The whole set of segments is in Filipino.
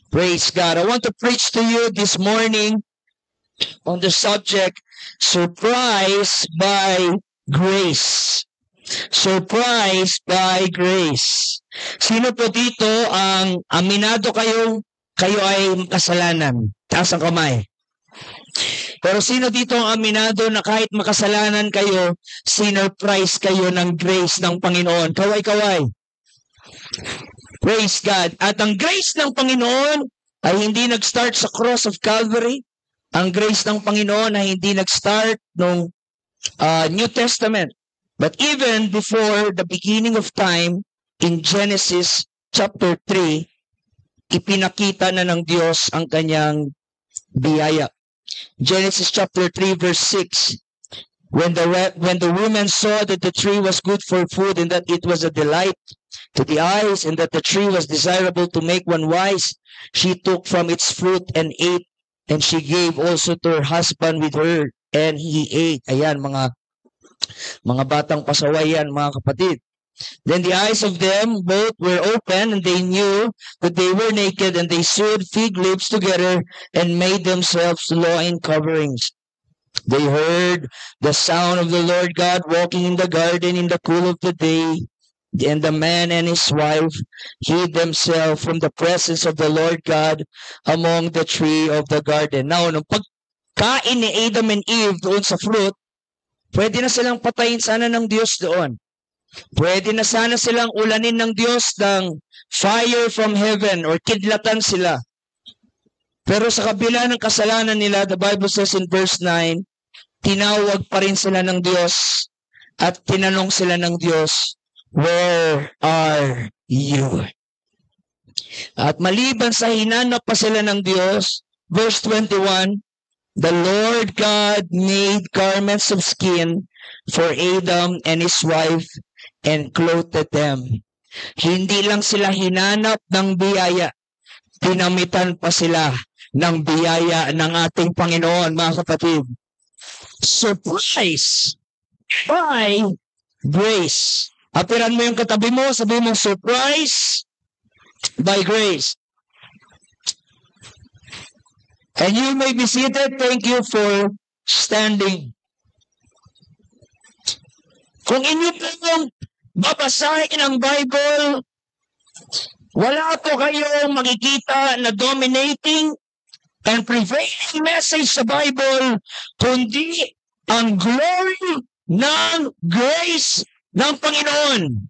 Praise God. I want to preach to you this morning on the subject, Surprised by Grace. Surprised by Grace. Sino po dito ang aminado kayo ay makasalanan? Taas ang kamay. Pero sino dito ang aminado na kahit makasalanan kayo, sinurprise kayo ng grace ng Panginoon? Kaway-kaway. Praise God. At ang grace ng Panginoon ay hindi nag-start sa cross of Calvary. Ang grace ng Panginoon ay hindi nag-start nung New Testament. But even before the beginning of time, in Genesis chapter 3, ipinakita na ng Diyos ang kanyang biyaya. Genesis chapter 3 verse 6, when the woman saw that the tree was good for food and that it was a delight to the eyes and that the tree was desirable to make one wise, she took from its fruit and ate, and she gave also to her husband with her, and he ate. Ayan, mga batang pasaway yan, mga kapatid. Then the eyes of them both were open, and they knew that they were naked, and they sewed fig leaves together and made themselves loin coverings. They heard the sound of the Lord God walking in the garden in the cool of the day, and the man and his wife hid themselves from the presence of the Lord God among the tree of the garden. Now, nung pagkain ni Adam and Eve doon sa fruit, pwede na silang patayin sana ng Diyos doon. Pwede na sana silang ulanin ng Diyos ng fire from heaven or kidlatan sila. Pero sa kabila ng kasalanan nila, the Bible says in verse 9, tinawag pa rin sila ng Diyos at tinanong sila ng Diyos, where are you? At maliban sa hinanap pa sila ng Diyos, verse 21, the Lord God made garments of skin for Adam and his wife and clothed them. Hindi lang sila hinanap ng biyaya, pinamitan pa sila ng biyaya ng ating Panginoon, mga kapatid. Surprise by grace. Apiran mo yung katabi mo, sabi mo, surprise by grace. And you may be seated. Thank you for standing. Kung inyo pong babasahin ang Bible, wala po kayong makikita na dominating and prevailing message sa Bible, kundi ang glory ng grace ng Panginoon.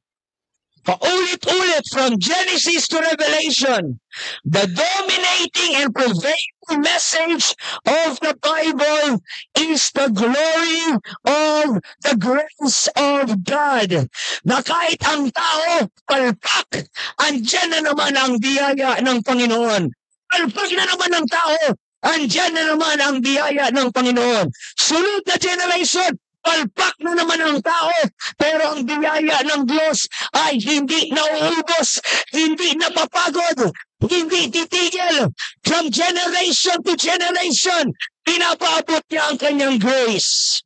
Paulit-ulit from Genesis to Revelation, the dominating and prevailing message of the Bible is the glory of the grace of God. Na kahit ang tao palpak, andyan na naman ang biyaya ng Panginoon. Palpak na naman ng tao, andyan na naman ang biyaya ng Panginoon. Sunod na generation, palpak na naman ang tao, pero ang biyaya ng Diyos ay hindi nauubos, hindi napapagod, hindi titigil. From generation to generation, pinapaabot niya ang kanyang grace.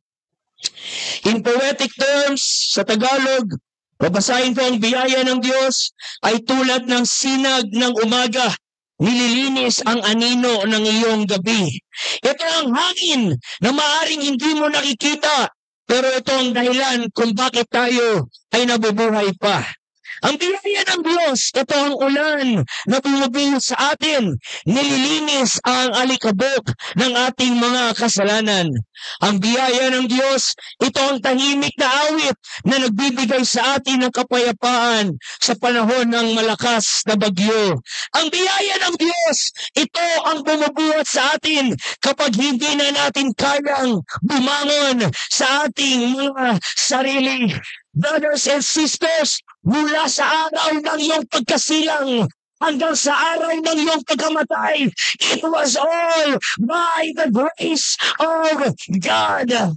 In poetic terms, sa Tagalog, babasahin po ang biyaya ng Diyos ay tulad ng sinag ng umaga, nililinis ang anino ng iyong gabi. Ito ang hangin na maaring hindi mo nakikita, pero ito ang dahilan kung bakit tayo ay nabubuhay pa. Ang biyaya ng Diyos, ito ang ulan na bumubuhos sa atin. Nililinis ang alikabok ng ating mga kasalanan. Ang biyaya ng Diyos, ito ang tahimik na awit na nagbibigay sa atin ng kapayapaan sa panahon ng malakas na bagyo. Ang biyaya ng Diyos, ito ang bumubuhat sa atin kapag hindi na natin kayang bumangon sa ating mga sarili. Brothers and sisters, mula sa araw ng iyong pagkasilang hanggang sa araw ng iyong pagkamatay, it was all by the grace of God.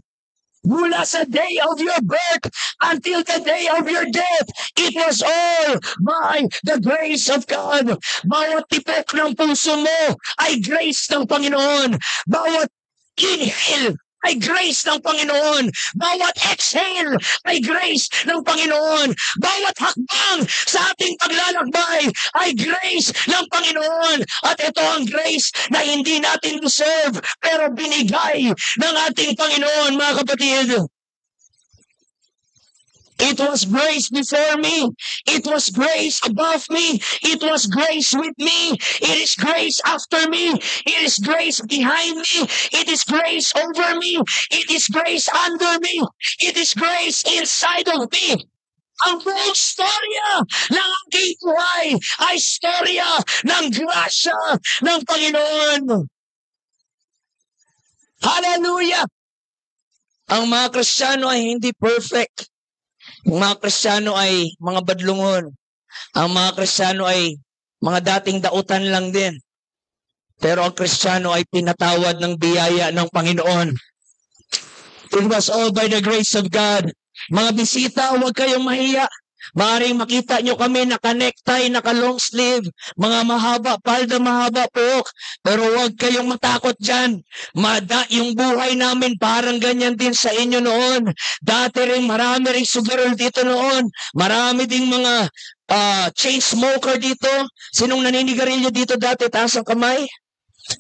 Mula sa day of your birth until the day of your death, it was all by the grace of God. Bawat tipok ng puso mo ay grace ng Panginoon. Bawat inhale ay grace ng Panginoon. Bawat exhale ay grace ng Panginoon. Bawat hakbang sa ating paglalakbay ay grace ng Panginoon. At ito ang grace na hindi natin deserve, pero binigay ng ating Panginoon, mga kapatid. It was grace before me. It was grace above me. It was grace with me. It is grace after me. It is grace behind me. It is grace over me. It is grace under me. It is grace inside of me. Ang buong storya ng aking buhay ay storya ng grasya ng Panginoon. Hallelujah! Ang mga Kristiyano ay hindi perfect. Ang mga Kristiyano ay mga badlungon. Ang mga Kristiyano ay mga dating dautan lang din. Pero ang Kristiyano ay pinatawad ng biyaya ng Panginoon. It was all by the grace of God. Mga bisita, huwag kayong mahiya. Maaaring makita nyo kami naka-necktie, naka-long sleeve, mga mahaba, palda mahaba po. Pero huwag kayong matakot dyan. Yung buhay namin parang ganyan din sa inyo noon. Dati rin marami rin sugarol dito noon. Marami ding mga chain smoker dito. Sinong naninigarilyo dito dati? Taas ang kamay.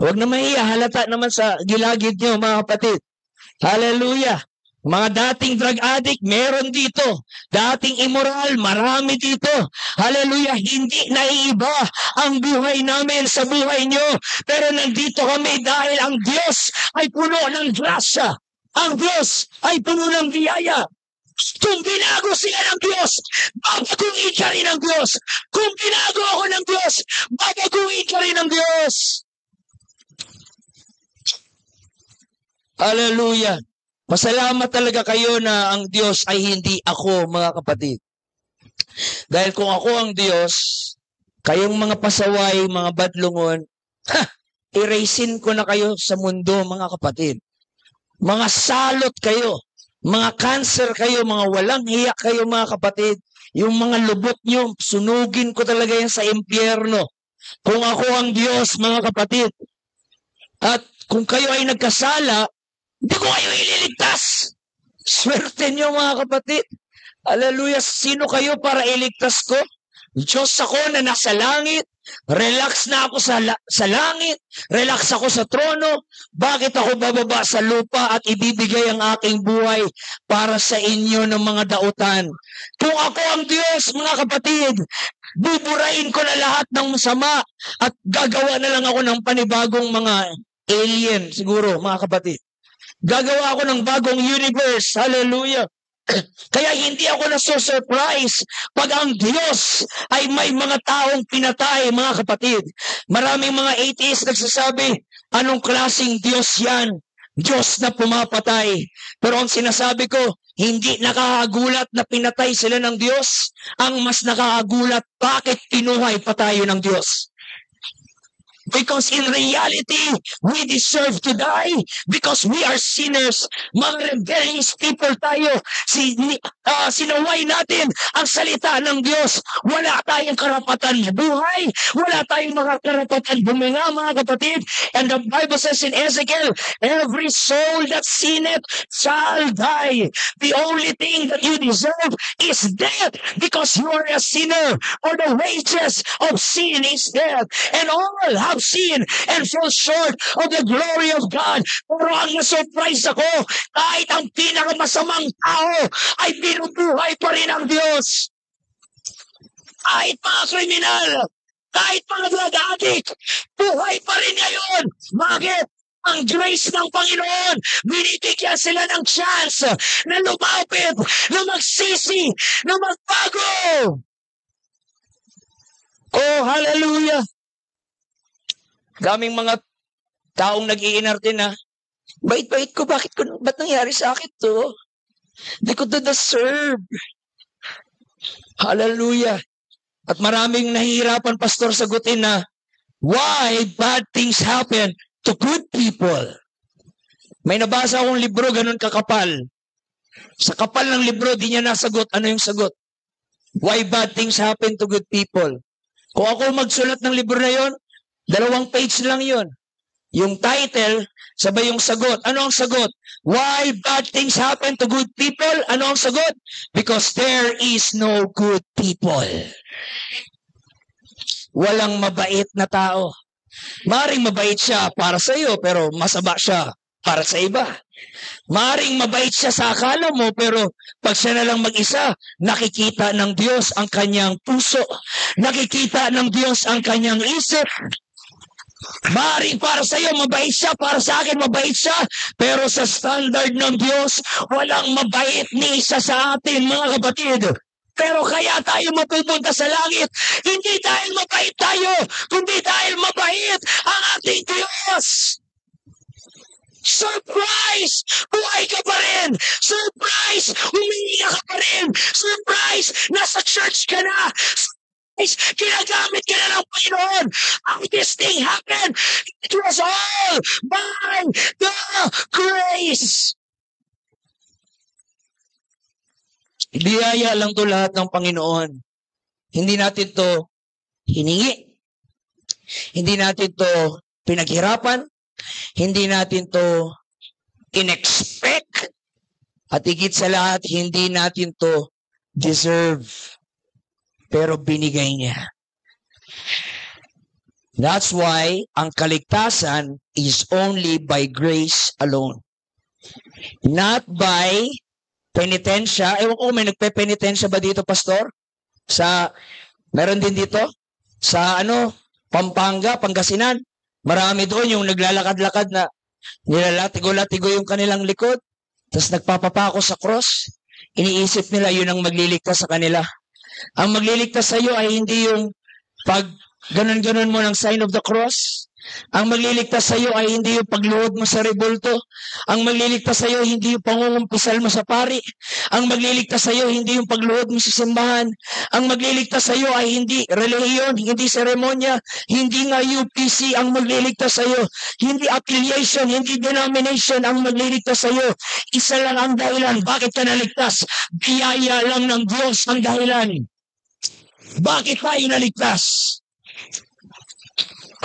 Huwag na mahiya. Halata naman sa gilagid nyo, mga kapatid. Hallelujah. Mga dating drug addict, meron dito. Dating immoral, marami dito. Hallelujah, hindi naiiba ang buhay namin sa buhay nyo. Pero nandito kami dahil ang Diyos ay puno ng grasya. Ang Diyos ay puno ng biyaya. Kung binago sila ng Diyos, babaguhin ka rin ng Diyos. Kung binago ako ng Diyos, babaguhin ka rin ng Diyos. Hallelujah. Pasalamat talaga kayo na ang Diyos ay hindi ako, mga kapatid. Dahil kung ako ang Diyos, kayong mga pasaway, mga badlungon, erasin ko na kayo sa mundo, mga kapatid. Mga salot kayo, mga cancer kayo, mga walang hiya kayo, mga kapatid. Yung mga lubot nyo, sunugin ko talaga yan sa impyerno. Kung ako ang Diyos, mga kapatid. At kung kayo ay nagkasala, hindi ko kayo ililigtas. Swerte nyo, mga kapatid. Hallelujah. Sino kayo para iligtas ko? Diyos ako na nasa langit. Relax na ako sa langit. Relax ako sa trono. Bakit ako bababa sa lupa at ibibigay ang aking buhay para sa inyo ng mga dautan? Kung ako ang Diyos, mga kapatid, buburain ko na lahat ng masama at gagawa na lang ako ng panibagong mga alien, siguro, mga kapatid. Gagawa ako ng bagong universe. Hallelujah. Kaya hindi ako naso-surprise pag ang Diyos ay may mga taong pinatay, mga kapatid. Maraming mga atheists nagsasabi, anong klaseng Diyos yan? Diyos na pumapatay. Pero ang sinasabi ko, hindi nakakagulat na pinatay sila ng Diyos. Ang mas nakakagulat, bakit pinuhay pa tayo ng Diyos? Because in reality, we deserve to die because we are sinners. Mga rebellious people tayo. Sinaway natin ang salita ng Diyos. Wala tayong karapatan buhay. Wala tayong mga karapatan buminga, mga kapatid. And the Bible says in Ezekiel, every soul that sinneth shall die. The only thing that you deserve is death because you are a sinner. For the wages of sin is death. And all have sin and fall short of the glory of God. Pero ang na-surprise ako, kahit ang pinakamasamang tao ay binubuhay pa rin ang Diyos. Kahit mga kriminal, kahit mga drug addict, buhay pa rin ngayon. Bakit? Ang grace ng Panginoon, binibigyan sila ng chance na lumapit, na magsisi, na magbago. Oh, hallelujah. Daming mga taong nag-iinarte na, bait-bait ko, ba't nangyari sa akin to? Hindi ko deserve. Hallelujah. At maraming nahihirapan, pastor, sagutin na, why bad things happen to good people? May nabasa akong libro, ganun kakapal. Sa kapal ng libro, di niya nasagot. Ano yung sagot? Why bad things happen to good people? Kung ako magsulat ng libro na yon, 2 page lang yon. Yung title, sabay yung sagot. Ano ang sagot? Why bad things happen to good people? Ano ang sagot? Because there is no good people. Walang mabait na tao. Maring mabait siya para sa iyo, pero masama siya para sa iba. Maring mabait siya sa akala mo, pero pag siya na lang mag-isa, nakikita ng Diyos ang kanyang puso. Nakikita ng Diyos ang kanyang isip. Maring para sa iyo, mabait siya. Para sa akin, mabait siya. Pero sa standard ng Diyos, walang mabait ni isa sa atin, mga kapatid. Pero kaya tayo mapupunta sa langit, hindi dahil mabait tayo, kundi dahil mabait ang ating Diyos. Surprise! Buhay ka pa rin! Surprise! Humihinga ka pa rin! Surprise! Nasa church ka na! Surprise! Ginagamit ka na ng Panginoon! How this thing happened? It was all by the grace! Biyaya lang to lahat ng Panginoon. Hindi natin to hiningi. Hindi natin to pinaghirapan. Hindi natin to in-expect. At higit sa lahat, hindi natin to deserve. Pero binigay niya. That's why ang kaligtasan is only by grace alone. Not by penitensya. Ewan ko, may nagpe-penitensya ba dito, Pastor? Meron din dito? Sa Pampanga, Pangasinan. Marami doon yung naglalakad-lakad na nilalatigo-latigo yung kanilang likod. Tapos nagpapapako sa cross. Iniisip nila yun ang magliligtas sa kanila. Ang magliligtas sa iyo ay hindi yung pag ganon-ganon mo ng sign of the cross. Ang magliligtas sa iyo ay hindi yung pagluhod mo sa rebulto. Ang magliligtas sa iyo hindi yung pangungumpisal mo sa pari. Ang magliligtas sa iyo hindi yung pagluhod mo sa simbahan. Ang magliligtas sa iyo ay hindi relihiyon, hindi seremonya, hindi nga UPC ang magliligtas sa iyo. Hindi affiliation, hindi denomination ang magliligtas sa iyo. Isa lang ang dahilan bakit ka naligtas. Biyaya lang ng Diyos ang dahilan. Bakit tayo naligtas?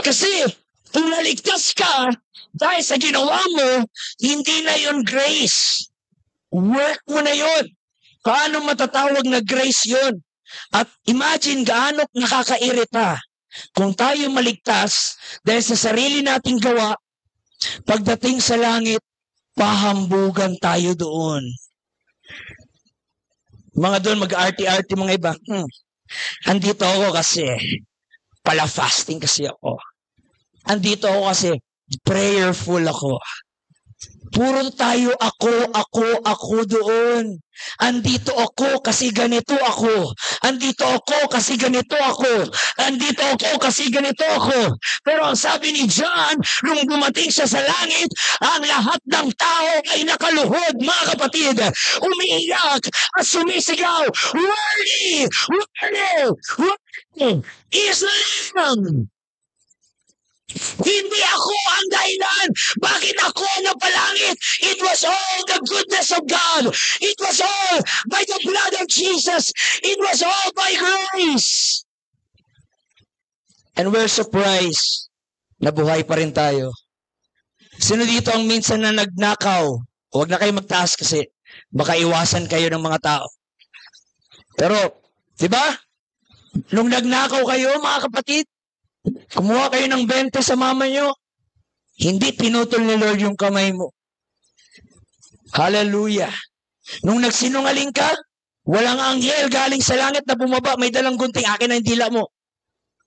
Kasi kung naligtas ka, dahil sa ginawa mo, hindi na yun grace. Work mo na yun. Paano matatawag na grace yun? At imagine gaano nakakairita kung tayo maligtas dahil sa sarili nating gawa, pagdating sa langit, pahambugan tayo doon. Mga doon, mag-arty-arty mga iba. Andito ako kasi, pala fasting kasi ako. Andito ako kasi prayerful ako. Puro tayo ako doon. Andito ako kasi ganito ako. Andito ako kasi ganito ako. Andito ako kasi ganito ako. Pero ang sabi ni John, nung dumating siya sa langit, ang lahat ng tao ay nakaluhod, mga kapatid. Umiiyak at sumisigaw, Worthy! Worthy! Worthy is the Lamb! Hindi ako ang dahilan. Bakit ako napalangit? It was all the goodness of God. It was all by the blood of Jesus. It was all by grace. And we're surprised na buhay pa rin tayo. Sino dito ang minsan na nagnakaw? Huwag na kayo magtaas kasi baka iwasan kayo ng mga tao. Pero, di ba? Nung nagnakaw kayo, mga kapatid, kumuha kayo ng 20 sa mama nyo, hindi pinutol ni Lord yung kamay mo. Hallelujah. Nung nagsinungaling ka, walang anghel galing sa langit na bumaba, may dalang gunting, akin na yung dila mo.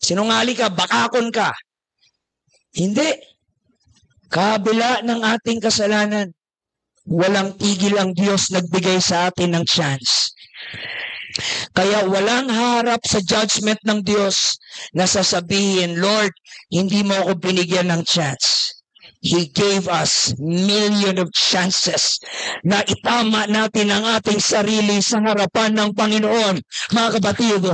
Sinungaling ka, bakakon ka. Hindi. Kabila ng ating kasalanan, walang tigil ang Diyos nagbigay sa atin ng chance. Kaya walang harap sa judgment ng Diyos na sasabihin, Lord, hindi mo ako binigyan ng chance. He gave us million of chances na itama natin ang ating sarili sa harapan ng Panginoon. Mga kapatid,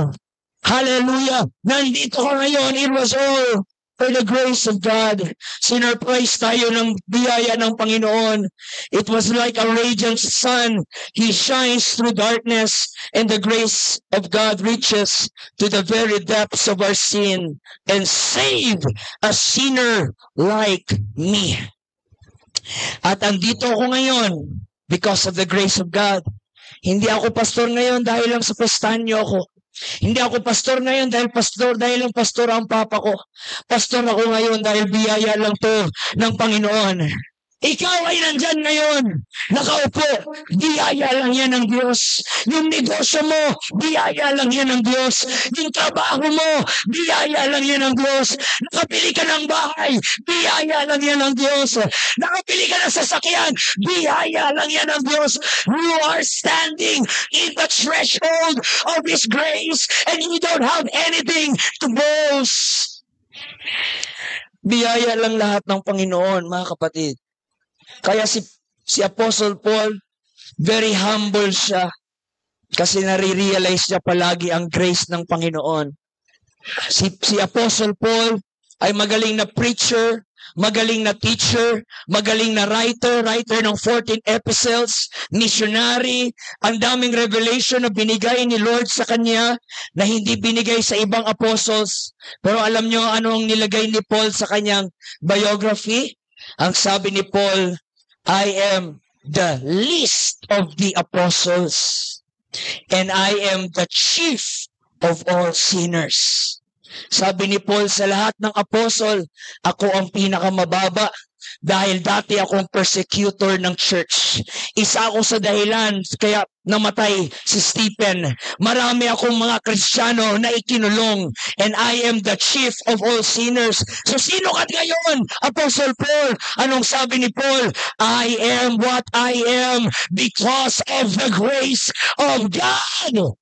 hallelujah! Nandito ko ngayon, it was all by the grace of God. Sinurprise tayo ng biyaya ng Panginoon. It was like a radiant sun. He shines through darkness, and the grace of God reaches to the very depths of our sin and save a sinner like me. At andito ako ngayon because of the grace of God. Hindi ako pastor ngayon dahil lang sa pestahan niyo ako. Hindi ako pastor ngayon dahil lang pastor ang papa ko. Pastor ako ngayon dahil biyaya lang to ng Panginoon. Ikaw ay nandyan ngayon, nakaupo, biyaya lang yan ng Diyos. Yung negosyo mo, biyaya lang yan ng Diyos. Yung trabaho mo, biyaya lang yan ng Diyos. Nakapili ka ng bahay, biyaya lang yan ng Diyos. Nakapili ka ng sasakyan, biyaya lang yan ng Diyos. You are standing in the threshold of His grace and you don't have anything to boast. Biyaya lang lahat ng Panginoon, mga kapatid. Kaya si Apostle Paul, very humble siya kasi nare-realize niya palagi ang grace ng Panginoon. Si Apostle Paul ay magaling na preacher, magaling na teacher, magaling na writer ng 14 epistles, missionary, ang daming revelation na binigay ni Lord sa kanya na hindi binigay sa ibang apostles. Pero alam niyo anong nilagay ni Paul sa kanyang biography? Ang sabi ni Paul, I am the least of the apostles, and I am the chief of all sinners. Sabi ni Paul sa lahat ng apostle, ako ang pinakamababa dahil dati akong persecutor ng church. Isa ako sa dahilan kaya namatay si Stephen. Marami akong mga Kristiyano na ikinulong, and I am the chief of all sinners. So sino ka ngayon, Apostle Paul? Anong sabi ni Paul? I am what I am because of the grace of God.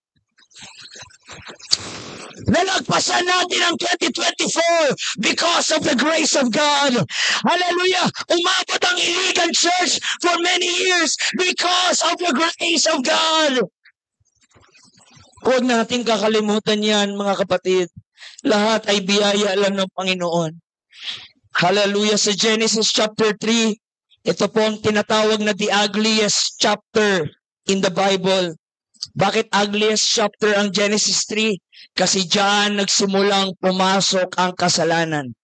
Nalagpasan natin ang 2024 because of the grace of God. Hallelujah! Umabot ang Iligan Church for many years because of the grace of God. Huwag natin kakalimutan yan, mga kapatid. Lahat ay biyaya lang ng Panginoon. Hallelujah! Sa Genesis chapter 3, ito po ang tinatawag na the ugliest chapter in the Bible. Bakit ugliest chapter ang Genesis 3? Kasi diyan nagsimulang pumasok ang kasalanan.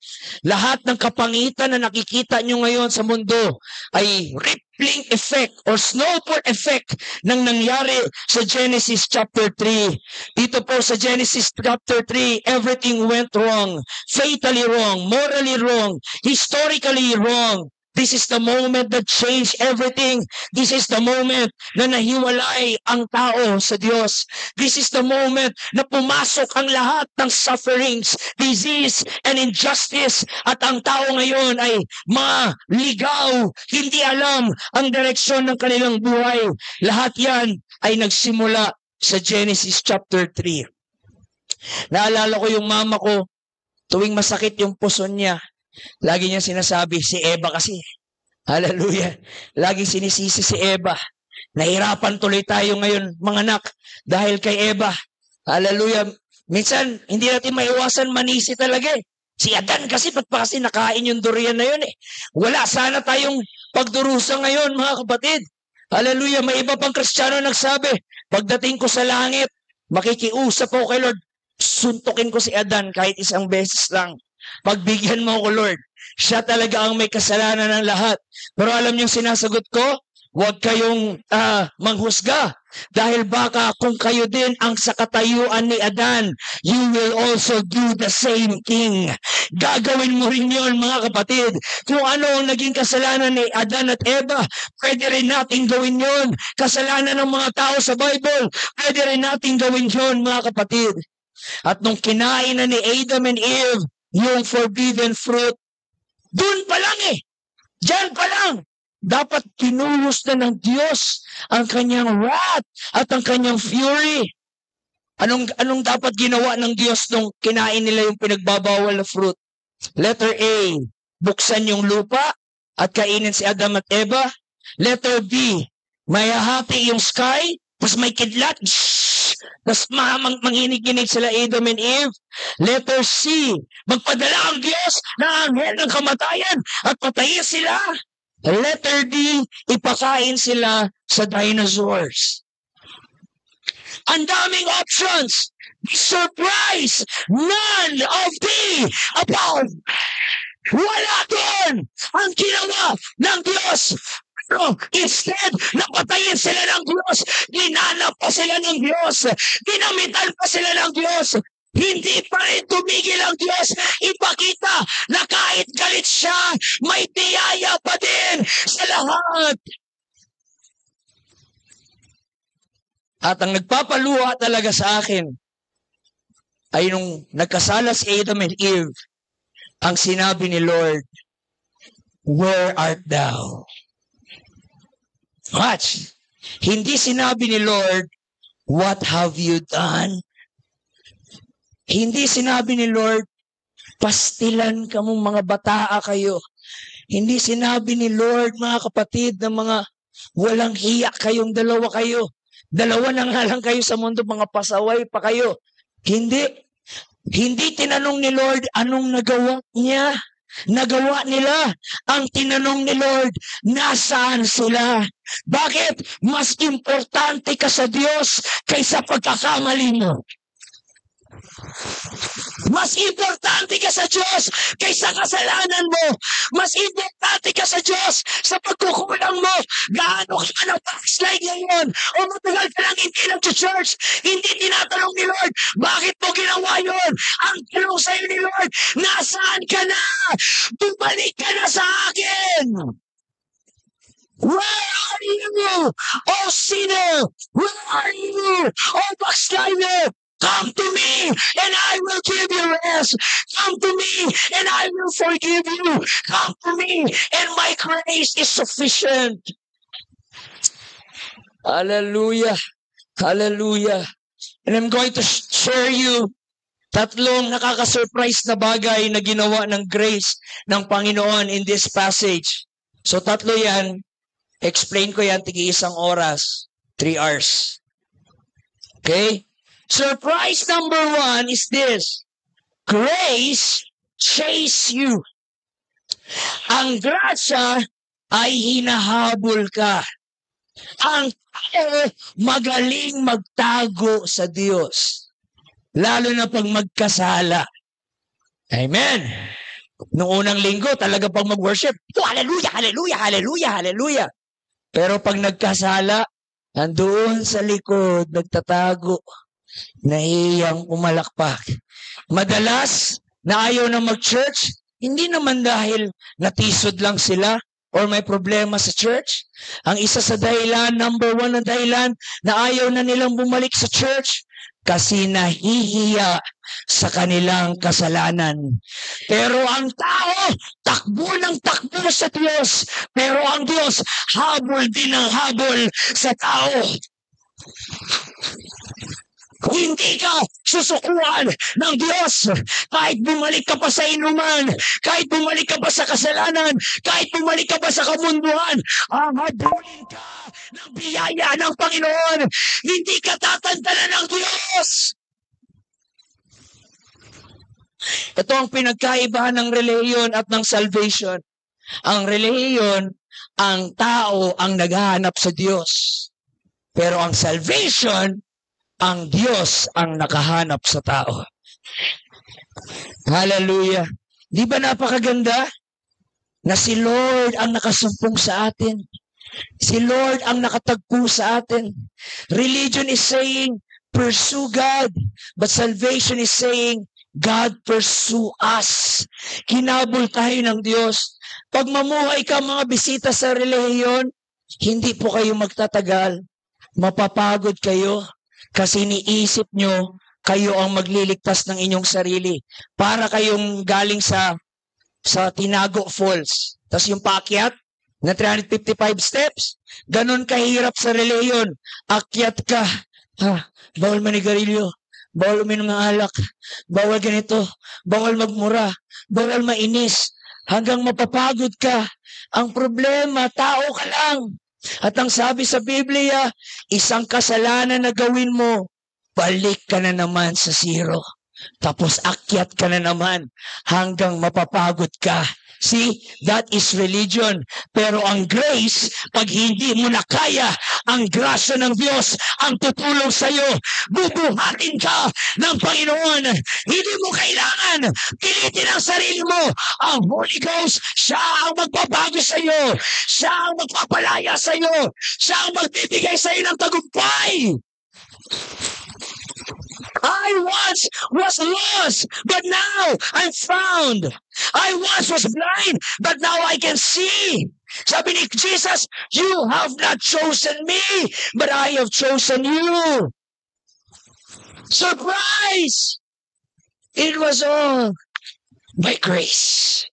Lahat ng kapangitan na nakikita nyo ngayon sa mundo ay rippling effect or snowball effect ng nangyari sa Genesis chapter 3. Dito po sa Genesis chapter 3, everything went wrong. Fatally wrong, morally wrong, historically wrong. This is the moment that changed everything. This is the moment na nahiwalay ang tao sa Diyos. This is the moment na pumasok ang lahat ng sufferings, disease, and injustice. At ang tao ngayon ay maligaw, hindi alam ang direksyon ng kanilang buhay. Lahat yan ay nagsimula sa Genesis chapter 3. Naalala ko yung mama ko, tuwing masakit yung puso niya, lagi niya sinasabi, si Eva kasi. Hallelujah. Laging sinisisi si Eva. Nahirapan tuloy tayo ngayon, mga anak, dahil kay Eva. Hallelujah. Minsan, hindi natin maiwasan manisi talaga eh. Si Adan kasi, ba't pa kasi nakain yung durian na yun eh. Wala sana tayong pagdurusa ngayon, mga kapatid. Hallelujah. May iba pang Kristiyano nagsabi, pagdating ko sa langit, makikiusap ako kay Lord, suntukin ko si Adan kahit isang beses lang. Pagbigyan mo ko, Lord. Siya talaga ang may kasalanan ng lahat. Pero alam niyo sinasagot ko, huwag kayong manghusga. Dahil baka kung kayo din ang sa katayuan ni Adan, you will also do the same thing. Gagawin mo rin yun, mga kapatid. Kung ano ang naging kasalanan ni Adan at Eva, pwede rin natin gawin yun. Kasalanan ng mga tao sa Bible, pwede rin natin gawin yun, mga kapatid. At nung kinain na ni Adam and Eve, yung forbidden fruit, dun pa lang eh. Diyan pa lang. Dapat kinulos na ng Diyos ang kanyang wrath at ang kanyang fury. Anong dapat ginawa ng Diyos nung kinain nila yung pinagbabawal na fruit? Letter A, buksan yung lupa at kainin si Adam at Eva. Letter B, mayahati yung sky, tapos may kidlat, Tapos manginig-ginig sila Adam and Eve. Letter C, magpadala ang Diyos ng anghel ng kamatayan at patayin sila. Letter D, ipakain sila sa dinosaurs. Ang daming options. Surprise! None of the above. Wala doon ang ginawa ng Diyos. Pero instead, napatayin sila ng Diyos. Ginanap pa sila ng Diyos. Ginamitan pa sila ng Diyos. Hindi pa rin tumigil ang Diyos. Ipakita na kahit galit siya, may tiyaya pa din sa lahat. At ang nagpapaluha talaga sa akin ay nung nagkasala si Adam and Eve, ang sinabi ni Lord, "Where art thou?" Watch. Hindi sinabi ni Lord, "What have you done?" Hindi sinabi ni Lord, "Pastilan ka mong mga bataa kayo." Hindi sinabi ni Lord, mga kapatid, na mga walang hiya kayong dalawa kayo. Dalawa na nga lang kayo sa mundo, mga pasaway pa kayo. Hindi. Hindi tinanong ni Lord anong nagawa niya. Nagawa nila. Ang tinanong ni Lord, nasaan sila? Bakit? Mas importante ka sa Diyos kaysa pagkakamali mo. Mas importante ka sa Diyos kaysa kasalanan mo. Mas importante ka sa Diyos sa pagkukulang mo. Gaano ka na backslide ngayon o matagal ka lang hindi nag-church. Hindi tinatanong ni Lord, bakit mo ginawa yun? Ang tanong sa'yo ni Lord, nasaan ka na? Bumalik ka na sa akin. Where are you, oh sinner? Where are you, oh backslider? Come to me, and I will give you rest. Come to me, and I will forgive you. Come to me, and my grace is sufficient. Hallelujah. Hallelujah. And I'm going to share you tatlong nakaka-surprise na bagay na ginawa ng grace ng Panginoon in this passage. So tatlo yan. Explain ko yan, tig-isang oras. 3 hours. Okay? Surprise number 1 is this. Grace chase you. Ang grasya ay hinahabol ka. Ang tao magaling magtago sa Diyos. Lalo na pag magkasala. Amen. Noong unang linggo, talaga pag mag-worship, hallelujah, hallelujah, hallelujah, hallelujah. Pero pag nagkasala, nandoon sa likod, nagtatago. Nahiyang umalakpak. Madalas, na ayaw na mag-church, hindi naman dahil natisod lang sila or may problema sa church. Ang isa sa dahilan, number 1 na dahilan, na ayaw na nilang bumalik sa church, kasi nahihiya sa kanilang kasalanan. Pero ang tao, takbo ng takbo sa Diyos. Pero ang Diyos, habol din ng habol sa tao. Hindi ka susukuan ng Diyos. Kahit bumalik ka pa sa inuman, kahit bumalik ka pa sa kasalanan, kahit bumalik ka pa sa kamunduhan, habulin ka ng biyaya ng Panginoon. Hindi ka tatantanan ng Diyos. Ito ang pinagkaibahan ng relihiyon at ng salvation. Ang relihiyon, ang tao ang naghahanap sa Diyos. Pero ang salvation, ang Diyos ang nakahanap sa tao. Hallelujah. Di ba napakaganda? Na si Lord ang nakasumpong sa atin. Si Lord ang nakatagpo sa atin. Religion is saying, pursue God. But salvation is saying, God pursue us. Kinabol tayo ng Diyos. Pag mamuhay ka mga bisita sa relihiyon, hindi po kayo magtatagal. Mapapagod kayo. Kasi niisip nyo, kayo ang magliligtas ng inyong sarili. Para kayong galing sa Tinago Falls. Tapos yung paakyat na 355 steps. Ganon kahirap sa relihiyon. Akyat ka. Bawal manigarilyo. Bawal uminom ng alak. Bawal ganito. Bawal magmura. Bawal mainis. Hanggang mapapagod ka. Ang problema, tao ka lang. At ang sabi sa Biblia, isang kasalanan na gawin mo, balik ka na naman sa zero. Tapos akyat ka na naman hanggang mapapagod ka. See, that is religion. Pero ang grace, pag hindi mo na kaya, ang grasya ng Diyos ang tutulong sa iyo. Bubuhatin ka ng Panginoon. Hindi mo kailangan pilitin ang sarili mo. Ang Holy Ghost, siya ang magbabago sa iyo. Siya ang magpapalaya sa iyo. Siya ang magbibigay sa iyo ng tagumpay. I once was lost, but now I'm found. I once was blind, but now I can see. Sabi ni Jesus, you have not chosen me, but I have chosen you. Surprise! It was all by grace.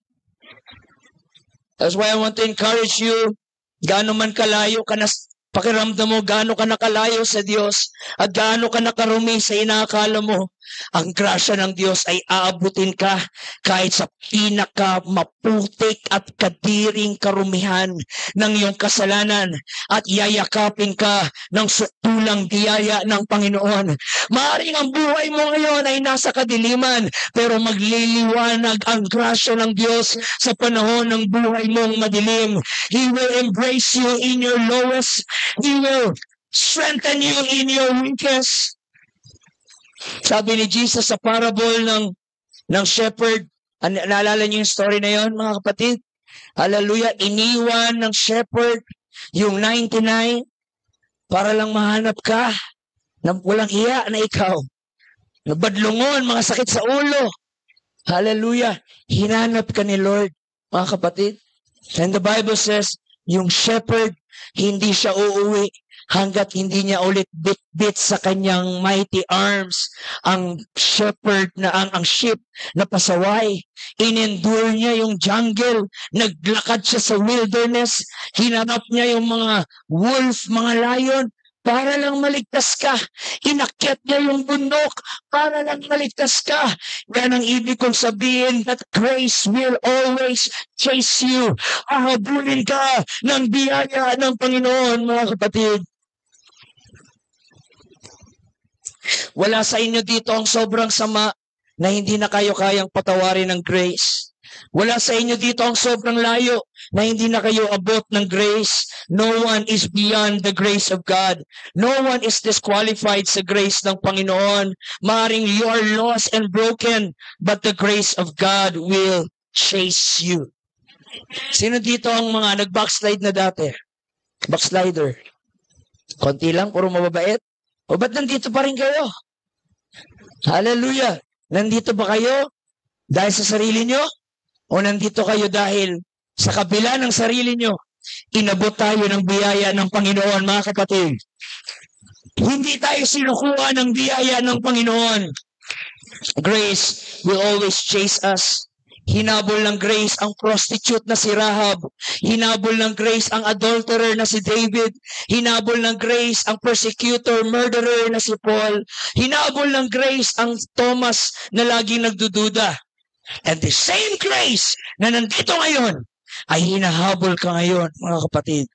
That's why I want to encourage you, gaano man kalayo ka na, pakiramdam mo gaano ka nakalayo sa Diyos at gaano ka nakarumi sa inaakala mo, ang grasya ng Diyos ay aabutin ka kahit sa pinakamaputik at kadiring karumihan ng iyong kasalanan at yayakapin ka ng sukulang biyaya ng Panginoon. Maaaring ang buhay mo ngayon ay nasa kadiliman, pero magliliwanag ang grasya ng Diyos sa panahon ng buhay mong madilim. He will embrace you in your lowest. He will strengthen you in your weakness. Sabi ni Jesus sa parable ng shepherd, naalala niyo yung story na yon, mga kapatid? Hallelujah, iniwan ng shepherd yung 99 para lang mahanap ka na walang hiya na ikaw. Nabadlungon, mga sakit sa ulo. Hallelujah, hinanap ka ni Lord, mga kapatid. And the Bible says, yung shepherd, hindi siya uuwi hanggat hindi niya ulit bit-bit sa kanyang mighty arms ang shepherd na ang sheep na pasaway. Inendure niya yung jungle, naglakad siya sa wilderness, hinanap niya yung mga wolf, mga lion, para lang maligtas ka. Inakyat niya yung bundok para lang maligtas ka. Yan ang ibig kong sabihin, that grace will always chase you. Hahabulin ka ng biyaya ng Panginoon, mga kapatid. Wala sa inyo dito ang sobrang sama na hindi na kayo kayang patawarin ng grace. Wala sa inyo dito ang sobrang layo na hindi na kayo abot ng grace. No one is beyond the grace of God. No one is disqualified sa grace ng Panginoon. Maring you are lost and broken, but the grace of God will chase you. Sino dito ang mga nag-backslide na dati? Backslider. Konti lang, puro mababait. O ba't nandito pa rin kayo? Hallelujah. Nandito ba kayo dahil sa sarili nyo? O nandito kayo dahil sa kabila ng sarili nyo, inabot tayo ng biyaya ng Panginoon, mga kapatid. Hindi tayo sinukuha ng biyaya ng Panginoon. Grace will always chase us. Hinabol ng grace ang prostitute na si Rahab. Hinabol ng grace ang adulterer na si David. Hinabol ng grace ang persecutor, murderer na si Paul. Hinabol ng grace ang Thomas na laging nagdududa. And the same grace na nandito ngayon ay hinahabol ka ngayon, mga kapatid.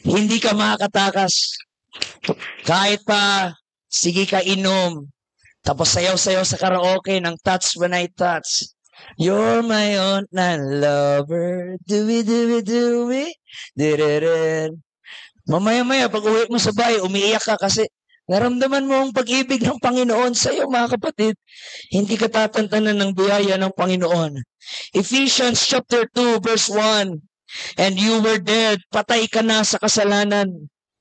Hindi ka makakatakas. Kahit pa, sige ka inom. Tapos sayaw-sayaw sa karaoke ng Touch When I Touch. You're my own lover. Do-we. Mamaya-maya, pag uwi mo sa bahay, umiiyak ka kasi naramdaman mo ang pag-ibig ng Panginoon sa iyo, mga kapatid. Hindi ka tatantanan ng biyaya ng Panginoon. Ephesians chapter 2, verse 1. And you were dead. Patay ka na sa kasalanan.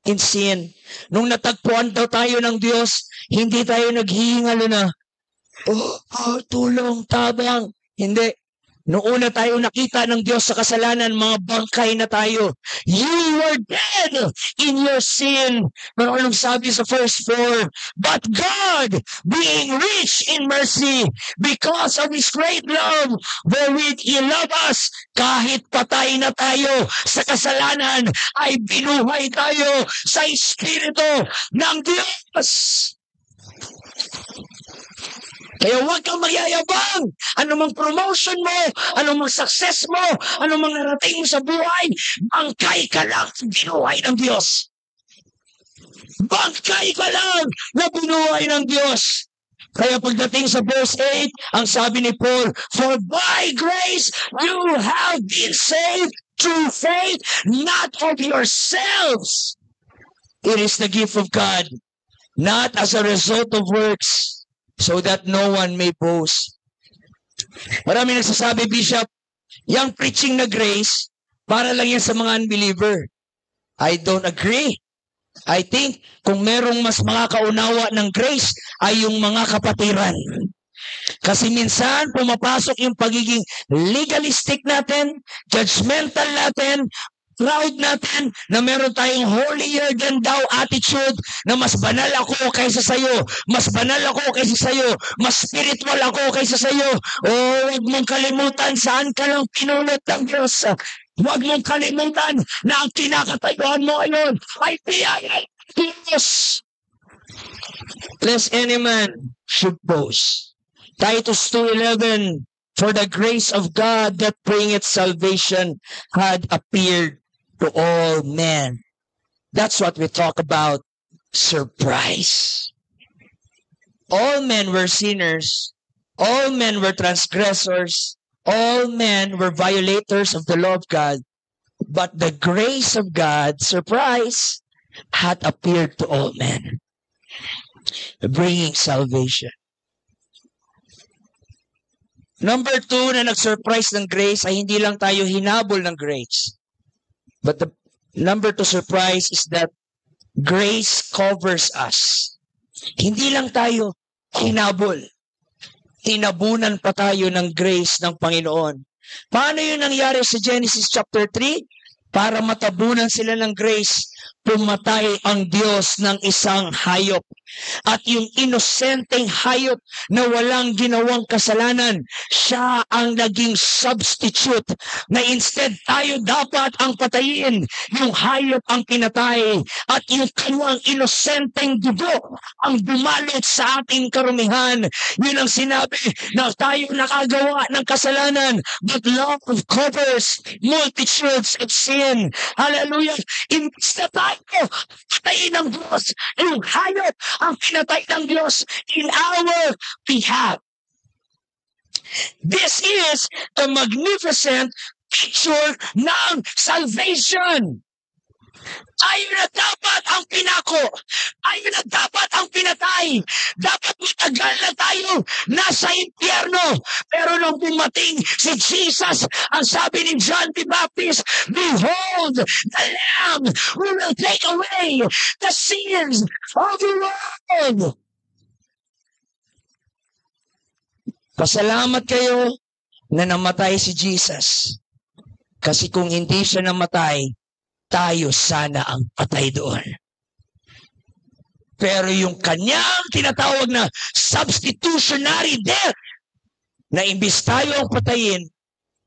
In sin. Nung natagpuan daw tayo ng Diyos, hindi tayo naghihingalo na, tulong, tabang. Hindi. Noong una tayo nakita ng Diyos sa kasalanan, mga bangkay na tayo. You were dead in your sin. Pero anong sabi sa verse 4? But God, being rich in mercy, because of His great love, wherewith He loved us, kahit patay na tayo sa kasalanan, ay binuhay tayo sa Espiritu ng Diyos. Kaya huwag kang magyayabang. Anumang promotion mo, anumang success mo, anumang narating mo sa buhay, bangkay ka lang sa binuhay ng Diyos. Bangkay ka lang na binuhay ng Diyos. Kaya pagdating sa verse 8, ang sabi ni Paul, for by grace you have been saved through faith, not of yourselves. It is the gift of God, not as a result of works, so that no one may boast. Marami nagsasabi, Bishop, yung preaching na grace, para lang yan sa mga unbeliever. I don't agree. I think kung merong mas makakaunawa ng grace ay yung mga kapatiran. Kasi minsan pumapasok yung pagiging legalistic natin, judgmental natin, proud natin, na meron tayong holier than thou attitude, na mas banal ako kaysa sayo, mas banal ako kaysa sayo, mas spiritual ako kaysa sayo. Oh, huwag mong kalimutan saan ka lang pinulot ng Diyos. Huwag mong kalimutan na ang kinakatayuan mo ngayon ay biyaya ng Diyos. Lest any man should boast. Titus 2:11, for the grace of God that bringeth salvation had appeared to all men. That's what we talk about, surprise. All men were sinners. All men were transgressors. All men were violators of the law of God. But the grace of God, surprise, had appeared to all men, bringing salvation. Number 2 na nag-surprise ng grace ay hindi lang tayo hinabol ng grace. But the number 2 surprise is that grace covers us. Hindi lang tayo hinabol. Tinabunan pa tayo ng grace ng Panginoon. Paano yun nangyari sa Genesis chapter 3? Para matabunan sila ng grace, pumatay ang Diyos ng isang hayop. At yung inosenteng hayop na walang ginawang kasalanan, siya ang naging substitute, na instead tayo dapat ang patayin, yung hayop ang pinatay, at yung kanyang inosenteng dugo ang bumalot sa ating karumihan. Yun ang sinabi na tayo nakagawa ng kasalanan, but love covers multitudes of sin. Hallelujah! Imbis na tayo patayin ng Diyos, yung hayop ang pinatay ng Diyos in our behalf. This is the magnificent picture ng salvation. Tayo na dapat ang pinako. Tayo na dapat ang pinatay. Dapat matagal na tayo nasa impyerno. Pero nung dumating si Jesus, ang sabi ni John the Baptist, behold, the Lamb who will take away the sins of the world. Pasalamat kayo na namatay si Jesus. Kasi kung hindi siya namatay, tayo sana ang patay doon. Pero yung kanyang tinatawag na substitutionary death, na imbis tayo ang patayin,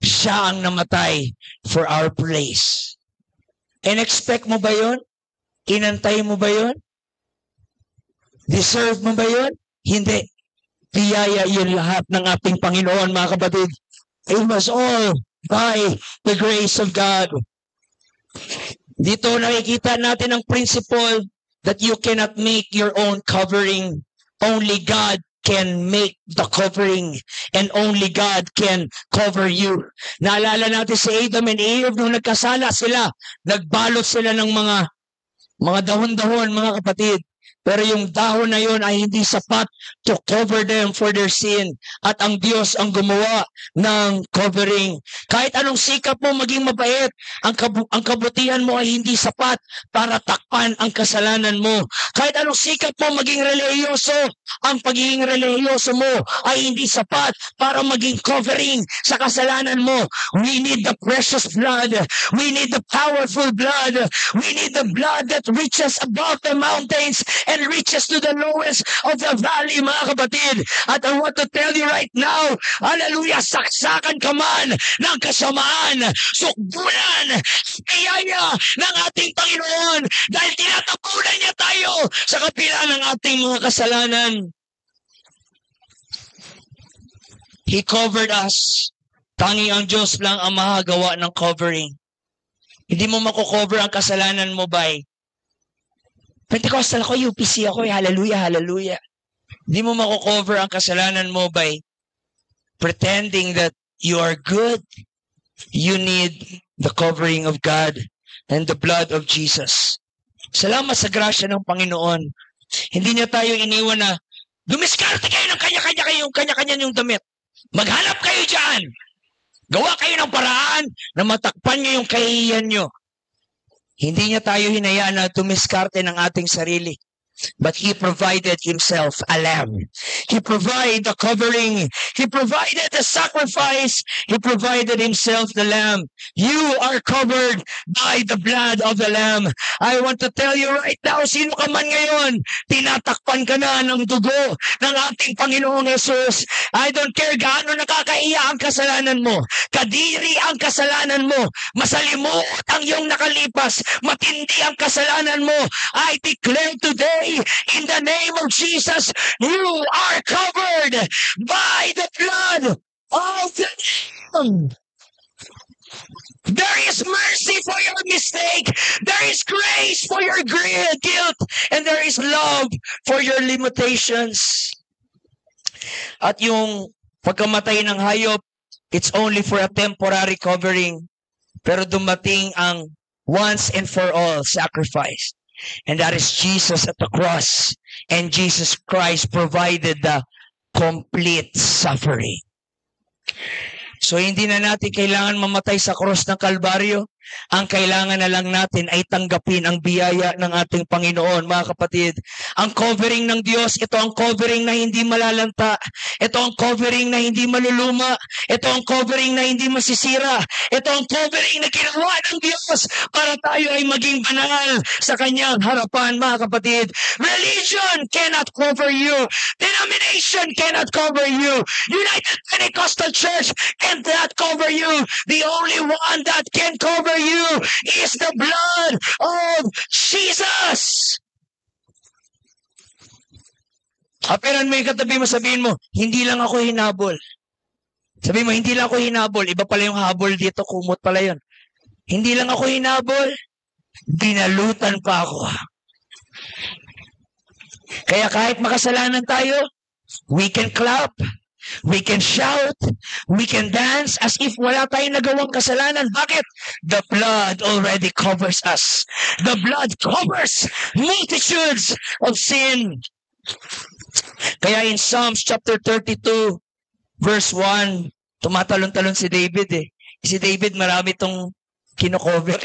siya ang namatay for our place. And expect mo ba yun? Inantay mo ba yun? Deserve mo ba yun? Hindi. Biyaya yun lahat ng ating Panginoon, mga kapatid. It was all by the grace of God. Dito nakikita natin ang principle that you cannot make your own covering. Only God can make the covering, and only God can cover you. Naalala natin si Adam and Eve nung nagkasala sila, nagbalot sila ng mga dahon-dahon, mga kapatid. Pero yung dahon na yun ay hindi sapat to cover them for their sin. At ang Diyos ang gumawa ng covering. Kahit anong sikap mo maging mabait, ang kabutihan mo ay hindi sapat para takpan ang kasalanan mo. Kahit anong sikap mo maging relihiyoso, ang pagiging relihiyoso mo ay hindi sapat para maging covering sa kasalanan mo. We need the precious blood. We need the powerful blood. We need the blood that reaches above the mountains and reaches to the lowest of the valley, mga kapatid. At I want to tell you right now, hallelujah, saksakan ka man ng kasamaan, sukbulan, biyaya ng ating Panginoon dahil tinatapunan niya tayo sa kapila ng ating mga kasalanan. He covered us. Tanging ang Diyos lang ang makagawa ng covering. Hindi mo mako-cover ang kasalanan mo by Pentecostal ako, UPC ako, hallelujah, hallelujah. Di mo mako-cover ang kasalanan mo by pretending that you are good. You need the covering of God and the blood of Jesus. Salamat sa grasya ng Panginoon. Hindi niya tayo iniwan na dumiskarte kayo ng kanya-kanya yung damit. Maghanap kayo dyan. Gawa kayo ng paraan na matakpan niyo yung kahihiyan niyo. Hindi niya tayo hinayaan na dumiskarte ng ating sarili. But He provided Himself a lamb. He provided the covering. He provided the sacrifice. He provided Himself the lamb. You are covered by the blood of the lamb. I want to tell you right now, sino ka man ngayon, tinatakpan ka na ng dugo ng ating Panginoong Jesus. I don't care gaano nakakahiya ang kasalanan mo. Kadiri ang kasalanan mo. Masalimuot ang iyong nakalipas. Matindi ang kasalanan mo. I declare today, in the name of Jesus, you are covered by the blood of the Lamb. There is mercy for your mistake. There is grace for your guilt. And there is love for your limitations. At yung pagkamatay ng hayop, it's only for a temporary covering. Pero dumating ang once and for all sacrifice. And that is Jesus at the cross. And Jesus Christ provided the complete suffering. So hindi na natin kailangan mamatay sa cross ng Kalbaryo. Ang kailangan na lang natin ay tanggapin ang biyaya ng ating Panginoon, mga kapatid. Ang covering ng Diyos, ito ang covering na hindi malalanta. Ito ang covering na hindi maluluma. Ito ang covering na hindi masisira. Ito ang covering na ginawa ng Diyos para tayo ay maging banal sa Kanyang harapan, mga kapatid. Religion cannot cover you. Denomination cannot cover you. United Pentecostal Church cannot cover you. The only one that can cover you is the blood of Jesus. Aperan mo yung katabi mo, sabihin mo, hindi lang ako hinabol. Sabihin mo, hindi lang ako hinabol. Iba pala yung habol dito, kumot pala yun. Hindi lang ako hinabol, dinalutan pa ako. Kaya kahit makasalanan tayo, we can clap, we can shout, we can dance as if wala tayong nagawang kasalanan. Bakit? The blood already covers us. The blood covers multitudes of sin. Kaya in Psalms chapter 32, verse 1, tumatalon-talon si David eh. Si David marami tong kino-cover.